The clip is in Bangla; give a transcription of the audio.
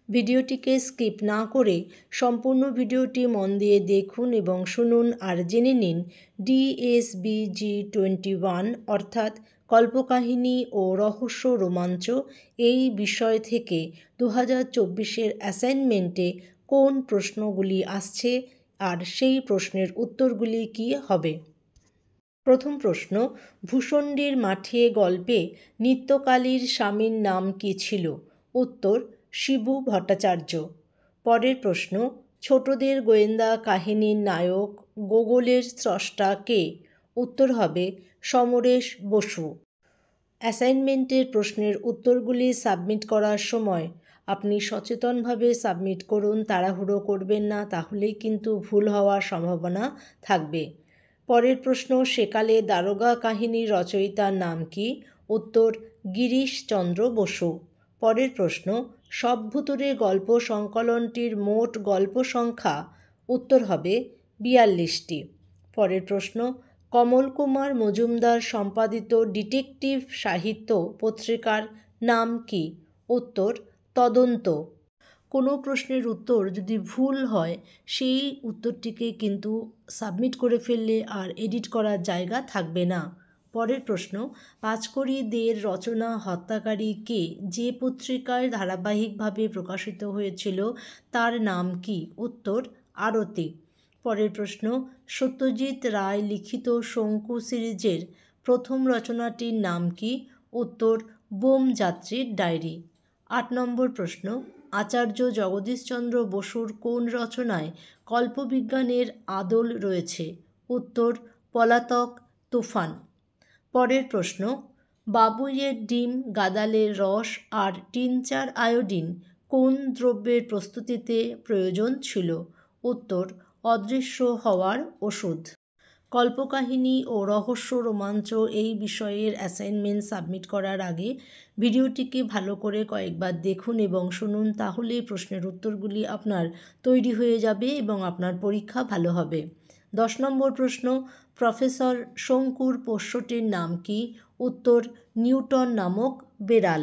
ভিডিওটিকে স্কিপ না করে সম্পূর্ণ ভিডিওটি মন দিয়ে দেখুন এবং শুনুন আর জেনে নিন DSBG21 অর্থাৎ কল্পকাহিনী ও রহস্য রোমাঞ্চ এই বিষয় থেকে 2024-এর অ্যাসাইনমেন্টে কোন প্রশ্নগুলি আসছে আর সেই প্রশ্নের উত্তরগুলি কী হবে। প্রথম প্রশ্ন, ভূষণ্ডীর মাঠে গল্পে নিত্যকালীর স্বামীর নাম কী ছিল? উত্তর, শিবু ভট্টাচার্য। পরের প্রশ্ন, ছোটদের গোয়েন্দা কাহিনীর নায়ক গোগোলের স্রষ্টা কে? উত্তর হবে সমরেশ বসু। অ্যাসাইনমেন্টের প্রশ্নের উত্তরগুলি সাবমিট করার সময় আপনি সচেতনভাবে সাবমিট করুন, তাড়াহুড়ো করবেন না, তাহলেই কিন্তু ভুল হওয়ার সম্ভাবনা থাকবে। পরের প্রশ্ন, সেকালে দারোগা কাহিনীর রচয়িতার নাম কি? উত্তর, গিরিশচন্দ্র বসু। পরের প্রশ্ন, সব ভুতুড়ে গল্প সংকলনটির মোট গল্প সংখ্যা? উত্তর হবে 42টি। পরের প্রশ্ন, কমল কুমার মজুমদার সম্পাদিত ডিটেকটিভ সাহিত্য পত্রিকার নাম কি? উত্তর, তদন্ত। কোনো প্রশ্নের উত্তর যদি ভুল হয় সেই উত্তরটিকে কিন্তু সাবমিট করে ফেললে আর এডিট করার জায়গা থাকবে না। পরের প্রশ্ন, পাঁচকড়ি দের রচনা হত্যাকারী কে যে পত্রিকায় ধারাবাহিকভাবে প্রকাশিত হয়েছিল তার নাম কি? উত্তর, আরতি। পরের প্রশ্ন, সত্যজিৎ রায় লিখিত শঙ্কু সিরিজের প্রথম রচনাটির নাম কি? উত্তর, বোমযাত্রীর ডায়েরি। 8 নম্বর প্রশ্ন, আচার্য জগদীশচন্দ্র বসুর কোন রচনায় কল্পবিজ্ঞানের আদল রয়েছে? উত্তর, পলাতক তুফান। পরের প্রশ্ন, বাবুইয়ের ডিম, গাদালের রস আর টিনচার আয়োডিন কোন দ্রব্যের প্রস্তুতিতে প্রয়োজন ছিল? উত্তর, অদৃশ্য হওয়ার ওষুধ। কল্পকাহিনী ও রহস্য রোমাঞ্চ এই বিষয়ের অ্যাসাইনমেন্ট সাবমিট করার আগে ভিডিওটিকে ভালো করে কয়েকবার দেখুন এবং শুনুন, তাহলেই প্রশ্নের উত্তরগুলি আপনার তৈরি হয়ে যাবে এবং আপনার পরীক্ষা ভালো হবে। 10 নম্বর প্রশ্ন, প্রফেসর শঙ্কুর পোষ্যটির নাম কি? উত্তর, নিউটন নামক বেড়াল।